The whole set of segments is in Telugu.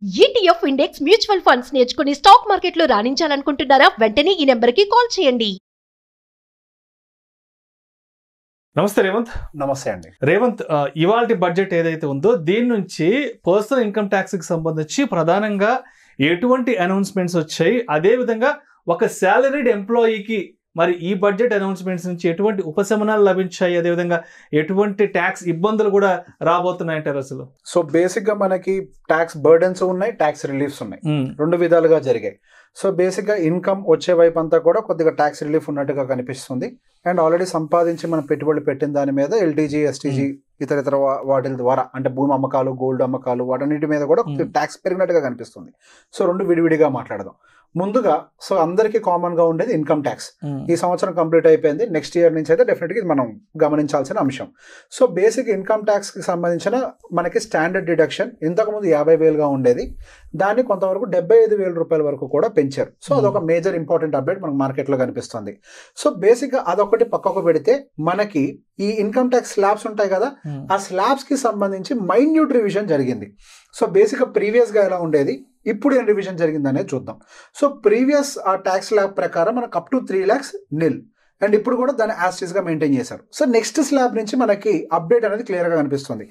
ETF ఇండెక్స్ మ్యూచువల్ ఫండ్స్ నేర్చుకుని స్టాక్ మార్కెట్లో రాణించాలనుకుంటున్నారా? వెంటనే ఈ నెంబర్కి కాల్ చేయండి. నమస్తే రేవంత్. నమస్తే అండి. రేవంత్, ఇవాల్టి బడ్జెట్ ఏదైతే ఉందో దీని నుంచి పర్సనల్ ఇన్కమ్ ట్యాక్స్ కి సంబంధించి ప్రధానంగా ఎటువంటి అనౌన్స్మెంట్స్ వచ్చాయి, అదే విధంగా ఒక సాలరీడ్ ఎంప్లాయీకి మరి ఈ బడ్జెట్ అనౌన్స్మెంట్స్ నుంచి ఎటువంటి ఉపశమనాలు లభించాయి, అదేవిధంగా ఎటువంటి ట్యాక్స్ ఇబ్బందులు కూడా రాబోతున్నాయంటారు అసలు? సో బేసిక్ గా మనకి ట్యాక్స్ బర్డెన్స్ ఉన్నాయి, ట్యాక్స్ రిలీఫ్స్ ఉన్నాయి, రెండు విధాలుగా జరిగాయి. సో బేసిక్ గా ఇన్కమ్ వచ్చే వైపు అంతా కూడా కొద్దిగా ట్యాక్స్ రిలీఫ్ ఉన్నట్టుగా కనిపిస్తుంది. అండ్ ఆల్రెడీ సంపాదించి మనం పెట్టుబడులు పెట్టిన దాని మీద ఎల్టీజీ, ఎస్టీజీ ఇతర వాటి ద్వారా అంటే భూమి అమ్మకాలు, గోల్డ్ అమ్మకాలు, వాటన్నిటి మీద కూడా ట్యాక్స్ పెరిగినట్టుగా కనిపిస్తుంది. సో రెండు విడివిడిగా మాట్లాడదాం. ముందుగా సో అందరికీ కామన్ గా ఉండేది ఇన్కమ్ ట్యాక్స్. ఈ సంవత్సరం కంప్లీట్ అయిపోయింది. నెక్స్ట్ ఇయర్ నుంచి అయితే డెఫినెట్గా ఇది మనం గమనించాల్సిన అంశం. సో బేసిక్ ఇన్కమ్ ట్యాక్స్ కి సంబంధించిన మనకి స్టాండర్డ్ డిడక్షన్ ఇంతకుముందు 50,000గా ఉండేది, దాన్ని కొంతవరకు 75,000 రూపాయల వరకు కూడా పెంచారు. సో అదొక మేజర్ ఇంపార్టెంట్ అప్డేట్ మనకు మార్కెట్లో కనిపిస్తుంది. సో బేసిక్ గా అదొకటి పక్కకు పెడితే మనకి ఈ ఇన్కమ్ ట్యాక్స్ స్లాబ్స్ ఉంటాయి కదా, ఆ స్లాబ్స్ కి సంబంధించి మైన్యూట్ రివిజన్ జరిగింది. సో బేసిక్ గా ప్రీవియస్ గా ఎలా ఉండేది, ఇప్పుడు ఏం రివిజన్ జరిగింది అనేది చూద్దాం. సో ప్రీవియస్ ఆ ట్యాక్స్ స్లాబ్ ప్రకారం మనకు up to 3 lakhs nil, and ఇప్పుడు కూడా దాన్ని యాస్టీస్ గా మెయింటైన్ చేశారు. సో నెక్స్ట్ స్లాబ్ నుంచి మనకి అప్డేట్ అనేది క్లియర్ గా కనిపిస్తుంది.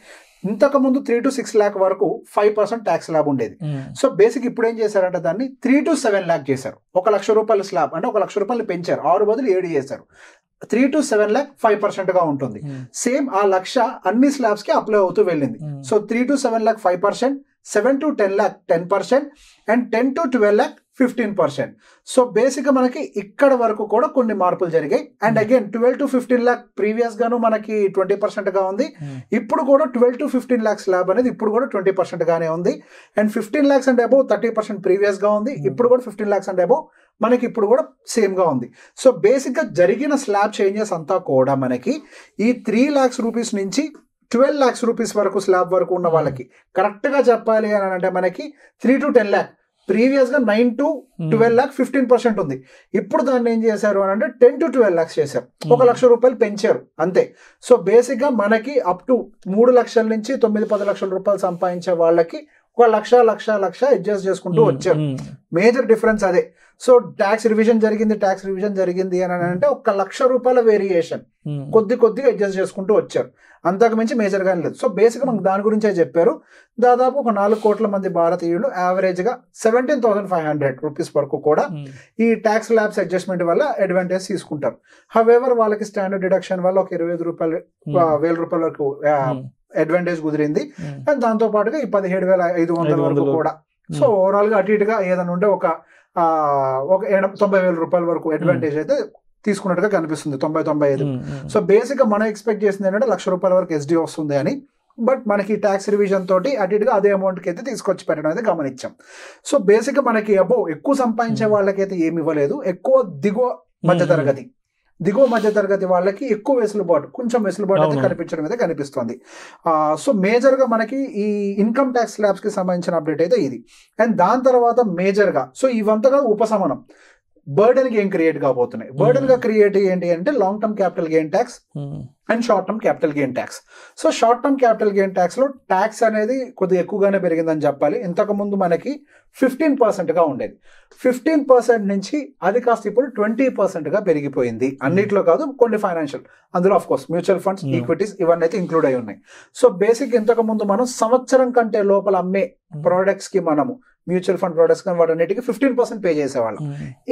ఇంతకు ముందు 3 to 6 lakh వరకు 5% ట్యాక్స్ స్లాబ్ ఉండేది. సో బేసిక్ ఇప్పుడు ఏం చేశారంటే దాన్ని 3 to 7 lakh చేశారు. 1 లక్ష రూపాయల స్లాబ్ అంటే 1 లక్ష రూపాయలు పెంచారు, 6 బదులు 7 చేశారు. 3 to 7 lakh 5% గా ఉంటుంది. సేమ్ ఆ లక్ష అన్ని స్లాబ్స్ కి అప్లై అవుతూ వెళ్ళింది. So 3 to 7 lakh 5%, 7 to 10 lakh 10%, and 10 to 12 lakh 15%. So basic గా మనకి ఇక్కడ వరకు కూడా కొన్ని మార్పులు జరిగాయి. And again 12 to 15 lakh previous గాను మనకి 20% గా ఉంది. ఇప్పుడు కూడా 12 to 15 lakh స్లాబ్ అనేది ఇప్పుడు కూడా 20% గానే ఉంది. And 15 lakhs and above 30% previous గా ఉంది. ఇప్పుడు కూడా 15 lakhs అండ్ అబౌవ్ మనకి ఇప్పుడు కూడా సేమ్ గా ఉంది. సో బేసిక్ గా జరిగిన స్లాబ్ చేంజెస్ అంతా కూడా మనకి ఈ 3 lakhs రూపీస్ నుంచి 12 lakhs రూపీస్ వరకు స్లాబ్ వరకు ఉన్న వాళ్ళకి కరెక్ట్ గా చెప్పాలి అని అంటే మనకి 3 to 10 lakh ప్రీవియస్ గా 9 to 12 lakh 15% ఉంది. ఇప్పుడు దాన్ని ఏం చేశారు అని అంటే 10 to 12 lakhs చేశారు, 1 లక్ష రూపాయలు పెంచారు అంతే. సో బేసిక్ గా మనకి అప్ టు 3 లక్షల నుంచి 9-10 లక్షల రూపాయలు సంపాదించే వాళ్ళకి 1 లక్ష అడ్జస్ట్ చేసుకుంటూ వచ్చారు. మేజర్ డిఫరెన్స్ అదే. సో ట్యాక్స్ రివిజన్ జరిగింది అని అంటే 1 లక్ష రూపాయల వేరియేషన్ కొద్దిగా అడ్జస్ట్ చేసుకుంటూ వచ్చారు, అంతకు మించి మేజర్ గానే లేదు. సో బేసిక్ మనకు దాని గురించే చెప్పారు. దాదాపు ఒక 4 కోట్ల మంది భారతీయులు యావరేజ్ గా 17,500 రూపీస్ వరకు కూడా ఈ ట్యాక్స్ ల్యాబ్స్ అడ్జస్ట్మెంట్ వల్ల అడ్వాంటేజ్ తీసుకుంటారు. హవెవర్ వాళ్ళకి స్టాండర్డ్ డిడక్షన్ వల్ల ఒక 25,000 రూపాయల వరకు అడ్వాంటేజ్ కుదిరింది. అండ్ దాంతో పాటుగా ఈ 17,500 వరకు కూడా. సో ఓవరాల్ గా అటు ఇటుగా ఏదైనా ఉంటే ఒక 90,000 రూపాయల వరకు అడ్వాంటేజ్ అయితే తీసుకున్నట్టుగా కనిపిస్తుంది, 90-95. సో బేసిక్ గా మనం ఎక్స్పెక్ట్ చేసింది ఏంటంటే 1 లక్ష రూపాయల వరకు ఎస్డి వస్తుంది అని. బట్ మనకి ట్యాక్స్ రివిజన్ తోటి అటు ఇటుగా అదే అమౌంట్కి అయితే తీసుకొచ్చి పెట్టడం అయితే గమనించాం. సో బేసిక్ గా మనకి ఎక్కువ సంపాదించే వాళ్ళకైతే ఏమి ఇవ్వలేదు. దిగువ మధ్య తరగతి వాళ్ళకి ఎక్కువ కొంచెం వెసులుబాటు అయితే కనిపించడం అయితే కనిపిస్తుంది. సో మేజర్ గా మనకి ఈ ఇన్కమ్ ట్యాక్స్ స్లాబ్స్ కి సంబంధించిన అప్డేట్ అయితే ఇది. అండ్ దాని తర్వాత మేజర్ గా సో ఇవంతగా ఉపశమనం బర్డెన్ కి ఏం క్రియేట్ కాబోతున్నాయి. బర్డెన్ గా క్రియేట్ ఏంటి అంటే long term capital gain tax and short term capital gain tax. So short term capital gain tax లో ట్యాక్స్ అనేది కొద్దిగా ఎక్కువగానే పెరిగిందని చెప్పాలి. ఇంతకు ముందు మనకి 15% గా ఉండేది. 15% నుంచి అది కాస్త ఇప్పుడు 20% గా పెరిగిపోయింది. అన్నిట్లో కాదు, కొన్ని ఫైనాన్షియల్, అందులో of course mutual funds, equities ఇవన్నీ అయితే ఇంక్లూడ్ అయి ఉన్నాయి. సో బేసిక్ ఇంతకు ముందు మనం సంవత్సరం కంటే లోపల అమ్మే ప్రొడక్ట్స్ కి మనము మ్యూచువల్ ఫండ్ ప్రొడక్ట్స్ కానీ వాటన్నిటికీ 15% పే చేసేవాళ్ళం.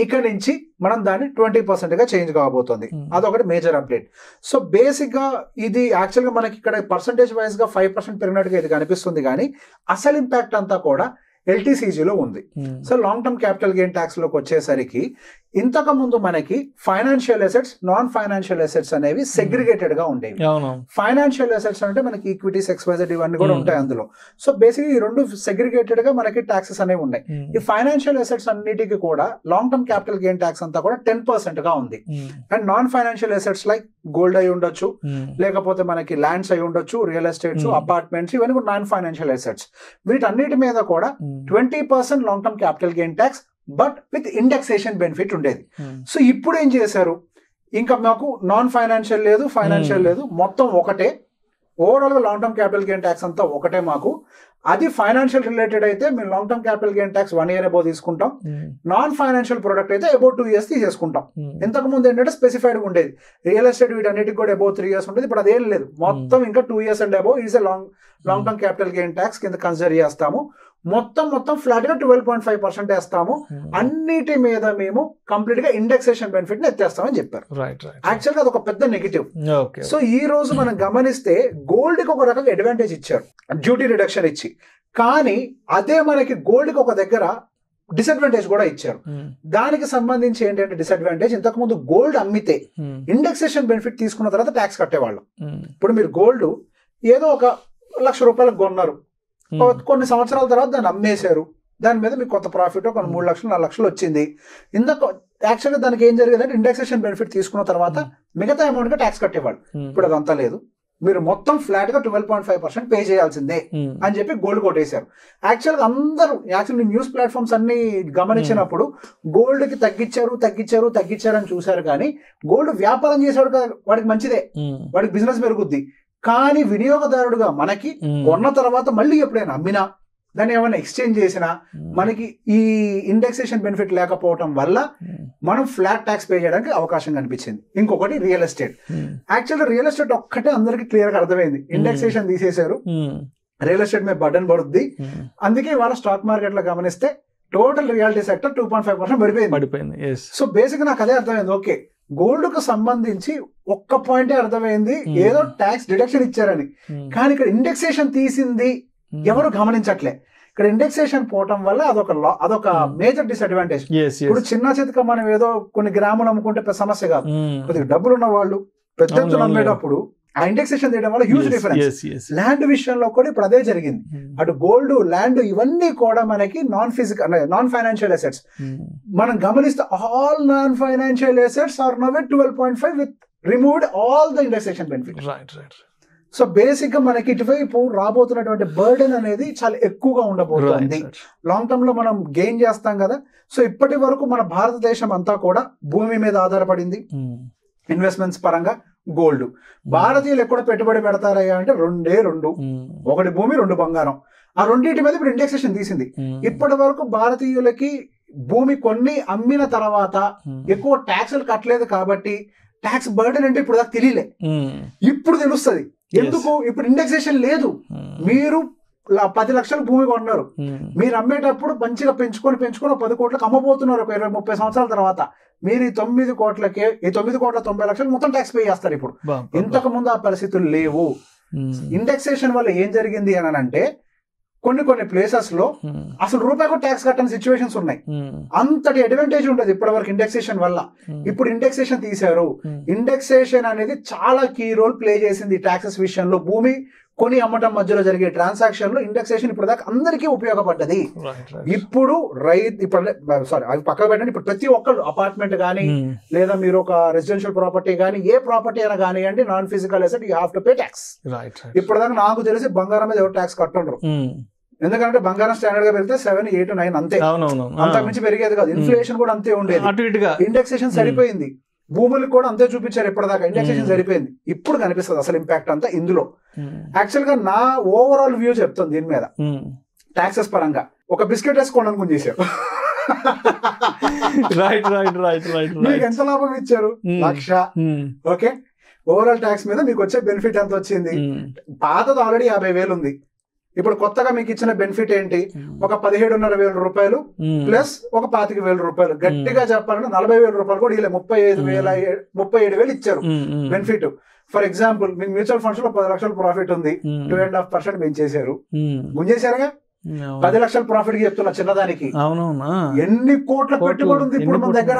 ఇక్కడ నుంచి మనం దాన్ని 20% గా చేంజ్ కాబోతుంది. అదొకటి మేజర్ అప్డేట్. సో బేసిక్ గా ఇది యాక్చువల్ గా మనకి ఇక్కడ పర్సంటేజ్ వైజ్ గా 5% పెరిగినట్టుగా ఇది కనిపిస్తుంది, కానీ అసలు ఇంపాక్ట్ అంతా కూడా ఎల్టీసీజీలో ఉంది. So long term capital gain tax లోకి వచ్చేసరికి ఇంతకు ముందు మనకి financial assets, non financial assets అనేవి సెగ్రిగేటెడ్ గా ఉండేవి. ఫైనాన్షియల్ అసెట్స్ అంటే మనకి ఈక్విటీస్, ఎక్స్వైజెడ్ ఇవన్నీ కూడా ఉంటాయి అందులో. సో బేసిక్ ఈ రెండు సెగ్రిగేటెడ్ గా మనకి ట్యాక్సెస్ అనేవి ఉన్నాయి. ఈ ఫైనాన్షియల్ అసెట్స్ అన్నిటికీ కూడా long term capital gain tax అంతా కూడా 10% గా ఉంది. And non financial assets like gold అయి ఉండొచ్చు, లేకపోతే మనకి ల్యాండ్స్ అయి ఉండొచ్చు, రియల్ ఎస్టేట్స్, అపార్ట్మెంట్స్, ఇవన్నీ కూడా నాన్ ఫైనాన్షియల్ అసెట్స్. వీటన్నిటి మీద కూడా 20% long term capital gain tax but with indexation benefit ఉండేది. సో ఇప్పుడు ఏం చేశారు, ఇంకా మాకు నాన్ ఫైనాన్షియల్ లేదు, ఫైనాన్షియల్ లేదు, మొత్తం ఒకటే ఓవరాల్ గా long term capital gain tax అంతా ఒకటే మాకు. అది ఫైనాన్షియల్ రిలేటెడ్ అయితే మేము long term capital gain tax 1 year above తీసుకుంటాం. నాన్ ఫైనాన్షియల్ ప్రొడక్ట్ అయితే అబౌవ్ 2 years తీసేసుకుంటాం. ఇంతకు ముందు ఏంటంటే స్పెసిఫైడ్ ఉండేది, రియల్ ఎస్టేట్ వీటన్నిటికి కూడా అబౌవ్ 3 years ఉండేది. ఇప్పుడు అదేం లేదు, మొత్తం ఇంకా 2 years and above is long term capital gain tax కింద కన్సిడర్ చేస్తాము. మొత్తం ఫ్లాట్ గా 12.5% వేస్తాము. అన్నిటి మీద మేము కంప్లీట్ గా ఇండెక్సేషన్ బెనిఫిట్ ని ఎత్తేస్తామని చెప్పారు. యాక్చువల్ గా అది ఒక పెద్ద నెగిటివ్. సో ఈ రోజు మనం గమనిస్తే గోల్డ్ కి ఒక రకంగా అడ్వాంటేజ్ ఇచ్చారు, డ్యూటీ రిడక్షన్ ఇచ్చి. కానీ అదే మనకి గోల్డ్ కి ఒక దగ్గర డిసడ్వాంటేజ్ కూడా ఇచ్చారు. దానికి సంబంధించి ఏంటంటే డిసడ్వాంటేజ్, ఇంతకు ముందు గోల్డ్ అమ్మితే ఇండెక్సేషన్ బెనిఫిట్ తీసుకున్న తర్వాత ట్యాక్స్ కట్టేవాళ్ళం. ఇప్పుడు మీరు గోల్డ్ ఏదో ఒక ₹1,00,000 కొన్నారు, కొన్ని సంవత్సరాల తర్వాత దాన్ని అమ్మేశారు, దాని మీద మీకు కొత్త ప్రాఫిట్ కొన్ని 3 లక్షలు 4 లక్షలు వచ్చింది. యాక్చువల్గా దానికి ఏం జరిగేదంటే ఇండెక్సేషన్ బెనిఫిట్ తీసుకున్న తర్వాత మిగతా అమౌంట్ గా ట్యాక్స్ కట్టేవాళ్ళు. ఇప్పుడు అదంతా లేదు, మీరు మొత్తం ఫ్లాట్ గా 12.5% పే చేయాల్సిందే అని చెప్పి గోల్డ్ కొట్టేశారు. యాక్చువల్గా న్యూస్ ప్లాట్ఫామ్స్ అన్ని గమనించినప్పుడు గోల్డ్ కి తగ్గించారు అని చూశారు. కానీ గోల్డ్ వ్యాపారం చేశాడు కదా, వాడికి మంచిదే, వాడికి బిజినెస్ పెరుగుద్ది. కానీ వినియోగదారుడుగా మనకి కొన్న తర్వాత మళ్ళీ ఎప్పుడైనా అమ్మినా దాన్ని ఏమైనా ఎక్స్చేంజ్ చేసినా మనకి ఈ ఇండెక్సేషన్ బెనిఫిట్ లేకపోవటం వల్ల మనం ఫ్లాట్ ట్యాక్స్ పే చేయడానికి అవకాశం కనిపించింది. ఇంకొకటి రియల్ ఎస్టేట్. యాక్చువల్గా రియల్ ఎస్టేట్ ఒక్కటే అందరికి క్లియర్ గా అర్థమైంది, ఇండెక్సేషన్ తీసేశారు, రియల్ ఎస్టేట్ మీద బర్డన్ పడుద్ది. అందుకే ఇవాళ స్టాక్ మార్కెట్ లో గమనిస్తే టోటల్ రియాలిటీ సెక్టర్ 2.5% పడిపోయింది. సో బేసిక్ నాకు అదే అర్థమైంది, ఓకే గోల్డ్ కు సంబంధించి ఒక్క పాయింటే అర్థమైంది, ఏదో ట్యాక్స్ డిడక్షన్ ఇచ్చారని. కానీ ఇక్కడ ఇండెక్సేషన్ తీసింది ఎవరు గమనించట్లే. ఇక్కడ ఇండెక్సేషన్ పోవటం వల్ల అదొక మేజర్ డిసడ్వాంటేజ్. ఇప్పుడు చిన్న చేతిగా మనం ఏదో కొన్ని గ్రాములు అమ్ముకుంటే సమస్య కాదు, కొద్దిగా డబ్బులు ఉన్న వాళ్ళు పెద్ద ఎత్తున అమ్మేటప్పుడు ఆ ఇండెక్సేషన్ తీయడం వల్ల హ్యూజ్ డిఫరెన్స్. ల్యాండ్ విషయంలో కూడా ఇప్పుడు అదే జరిగింది. అటు గోల్డ్, ల్యాండ్ ఇవన్నీ కూడా మనకి నాన్ ఫైనాన్షియల్ అసెట్స్. మనం గమనిస్తే all non financial assets are now at 12.5 with removed all the indexation benefit. So basic గా మనకి ఇటువైపు రాబోతున్నటువంటి బర్డెన్ అనేది చాలా ఎక్కువగా ఉండబోతుంది. లాంగ్ టర్మ్ లో మనం గెయిన్ చేస్తాం కదా. సో ఇప్పటి వరకు మన భారతదేశం అంతా కూడా భూమి మీద ఆధారపడింది ఇన్వెస్ట్మెంట్స్ పరంగా. గోల్డ్ భారతీయులు ఎక్కడ పెట్టుబడి పెడతారయ్యా అంటే 2, ఒకటి భూమి 2 బంగారం. ఆ రెండింటి మీద ఇప్పుడు ఇండెక్సేషన్ తీసింది. ఇప్పటి వరకు భారతీయులకి భూమి కొన్ని అమ్మిన తర్వాత ఎక్కువ ట్యాక్సులు కట్టలేదు కాబట్టి ట్యాక్స్ బర్డెన్ అంటే ఇప్పుడు దాకా తెలియలే, ఇప్పుడు తెలుస్తుంది. ఎందుకు? ఇప్పుడు ఇండెక్సేషన్ లేదు. మీరు 10 లక్షల భూమి కొన్నారు, మీరు అమ్మేటప్పుడు మంచిగా పెంచుకొని 10 కోట్లకు అమ్మబోతున్నారు 20-30 సంవత్సరాల తర్వాత. మీరు ఈ 9 కోట్లకే, ఈ 9,90,00,000 మొత్తం ట్యాక్స్ పే చేస్తారు ఇప్పుడు. ఇంతకు ముందు ఆ పరిస్థితులు లేవు. ఇండెక్సేషన్ వల్ల ఏం జరిగింది అని అంటే కొన్ని ప్లేసెస్ లో అసలు రూపాయి కూడా ట్యాక్స్ కట్టని సిచ్యువేషన్స్ ఉన్నాయి. అంతటి అడ్వాంటేజ్ ఉండదు ఇప్పటి వరకు ఇండెక్సేషన్ వల్ల. ఇప్పుడు ఇండెక్సేషన్ తీశారు. ఇండెక్సేషన్ అనేది చాలా కీ రోల్ ప్లే చేసింది ట్యాక్సెస్ విషయంలో. భూమి కొని అమ్మటం మధ్యలో జరిగే ట్రాన్సాక్షన్ లో ఇండెక్సేషన్ ఇప్పుడు దాకా అందరికీ ఉపయోగపడ్డది. ఇప్పుడు అవి పక్కకు పెట్టండి, ఇప్పుడు ప్రతి ఒక్కళ్ళు అపార్ట్మెంట్ కానీ లేదా మీరు ఒక రెసిడెన్షియల్ ప్రాపర్టీ కానీ ఏ ప్రాపర్టీ అయినా కానివ్వండి, non physical asset you have to pay tax. ఇప్పుడు దాకా నాకు తెలిసి బంగారం మీద ఎవరు ట్యాక్స్ కట్టుండ్రు. ఎందుకంటే బంగారం స్టాండర్డ్ గా పెరిగితే 7, 8, 9 అంతే, అంతకు మించి పెరిగేది కాదు. ఇన్ఫ్లేషన్ కూడా అంతే ఉండేది. ఇండెక్సేషన్ సరిపోయింది. భూములకు కూడా అంతే చూపించారు ఇప్పటిదాకా. ఇండెక్సేషన్ సరిపోయింది. ఇప్పుడు కనిపిస్తుంది అసలు ఇంపాక్ట్ అంతా ఇందులో. యాక్చువల్ గా నా ఓవరాల్ వ్యూ చెప్తుంది దీని మీద. ట్యాక్సెస్ పరంగా ఒక బిస్కెట్ వేసుకోవడానికి ముందు చేశారు, మీకు ఎంత లాభం ఇచ్చారు? 1,00,000. ఓకే, ఓవరాల్ ట్యాక్స్ మీద మీకు వచ్చే బెనిఫిట్ ఎంత వచ్చింది? పాతది ఆల్రెడీ 50,000 ఉంది. ఇప్పుడు కొత్తగా మీకు ఇచ్చిన బెనిఫిట్ ఏంటి? ఒక 17,500 రూపాయలు ప్లస్ ఒక 25,000 రూపాయలు. గట్టిగా చెప్పాలంటే 40,000 రూపాయలు కూడా ఇలా 37,000 ఇచ్చారు బెనిఫిట్. ఫర్ ఎగ్జాంపుల్ మీకు మ్యూచువల్ ఫండ్స్ లో 10 లక్షల ప్రాఫిట్ ఉంది, 2.5% పెంచేశారు. గుంజేశారుగా 10 లక్షల ప్రాఫిట్ చెప్తున్నా చిన్నదానికి. ఎన్ని కోట్ల పెట్టుబడి ఉంది ఇప్పుడు మన దగ్గర?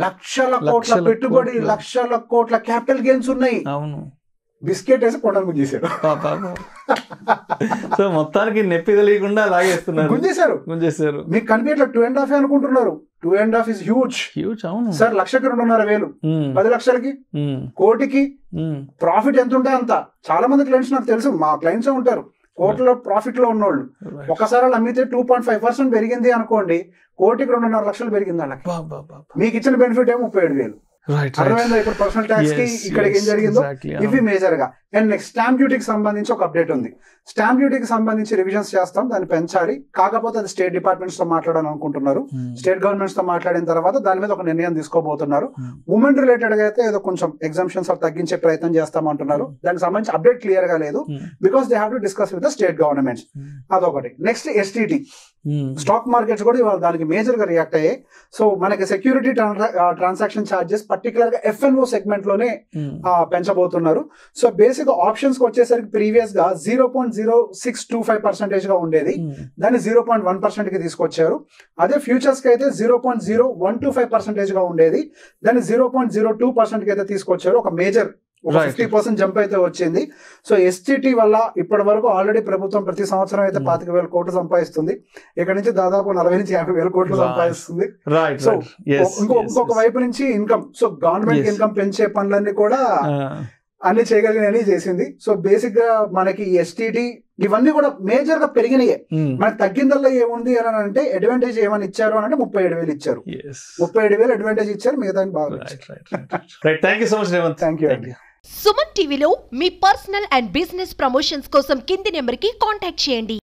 లక్షల కోట్ల పెట్టుబడి, లక్షల కోట్ల క్యాపిటల్ గెయిన్స్ ఉన్నాయి. బిస్కెట్ వేసి కొండలు గుంజేశారు. సో మొత్తానికి నెప్పి తెలియకుండా లాగేస్తున్నారు, గుంజేశారు. మీకు కనిపించట్లేదు, 2.5 అనుకుంటున్నారు. 2.5 ఇస్ హ్యూజ్. అవును సార్, 1,00,000కి 2,500,000, 10 లక్షలకి, కోటికి ప్రాఫిట్ ఎంత ఉంటే అంత. చాలా మంది క్లయింట్స్ నాకు తెలుసు, మా క్లయింట్స్ ఉంటారు కోట్ల ప్రాఫిట్ లో ఉన్నోళ్ళు. ఒకసారి వాళ్ళు అమ్మితే 2.5% పెరిగింది అనుకోండి, కోటికి 2.5 లక్షలు పెరిగింది వాళ్ళకి. మీకు ఇచ్చిన బెనిఫిట్ ఏమో 37,000. అర్థమైందా? ఇప్పుడు పర్సనల్ ట్యాక్స్ కి ఇక్కడికి ఏం జరిగిందో ఇవి మేజర్ గా. అండ్ నెక్స్ట్ స్టాంప్ డ్యూటీకి సంబంధించి ఒక అప్డేట్ ఉంది. స్టాంప్ డ్యూటీకి సంబంధించి రివిజన్స్ చేస్తాం, దాన్ని పెంచాలి. కాకపోతే అది స్టేట్ డిపార్ట్మెంట్స్ తో మాట్లాడాలని అనుకుంటున్నారు. స్టేట్ గవర్నమెంట్స్ తో మాట్లాడిన తర్వాత దాని మీద ఒక నిర్ణయం తీసుకోబోతున్నారు. ఉమెన్ రిలేటెడ్ గా అయితే ఏదో కొంచెం ఎగ్జామ్షన్స్ తగ్గించే ప్రయత్నం చేస్తామంటున్నారు. దానికి సంబంధించి అప్డేట్ క్లియర్ గా లేదు, because they have to discuss with the state governments. అదొకటి. నెక్స్ట్ STT స్టాక్ మార్కెట్స్ కూడా ఇవాళ దానికి మేజర్ గా రియాక్ట్ అయ్యాయి. సో మనకి సెక్యూరిటీ ట్రాన్సాక్షన్ ఛార్జెస్ పర్టికులర్ గా FNO సెగ్మెంట్ లోనే పెంచబోతున్నారు. సో బేసిక్ ఆప్షన్స్ కి వచ్చేసరికి ప్రీవియస్ గా 0.0625% గా ఉండేది, దాన్ని 0.1% కి తీసుకొచ్చారు. అదే ఫ్యూచర్స్ కి అయితే 0.0125% గా ఉండేది, దాన్ని 0.02% కి అయితే తీసుకొచ్చారు. ఒక మేజర్ 50% జంప్ అయితే వచ్చింది. సో STT వల్ల ఇప్పటి వరకు ఆల్రెడీ ప్రభుత్వం ప్రతి సంవత్సరం అయితే 25,000 కోట్లు సంపాదిస్తుంది. ఇక్కడ నుంచి దాదాపు 40 నుంచి 50,000 కోట్లు సంపాదిస్తుంది. సో ఇంకొక వైపు నుంచి ఇన్కమ్, సో గవర్నమెంట్ ఇన్కమ్ పెంచే పనులన్నీ కూడా అన్ని చేయగలిగినవి చేసింది. సో బేసిక్ గా మనకి STT ఇవన్నీ కూడా మేజర్ గా పెరిగినాయి. మనకి తగ్గిందల్లా ఏముంది అని అంటే అడ్వాంటేజ్ ఏమని ఇచ్చారు అని అంటే 37,000 ఇచ్చారు. 37,000 అడ్వాంటేజ్ ఇచ్చారు, మిగతా బాగా. Thank you. సుమన్ టీవీలో మీ పర్సనల్ అండ్ బిజినెస్ ప్రమోషన్స్ కోసం కింది నెంబర్ కి కాంటాక్ట్ చేయండి.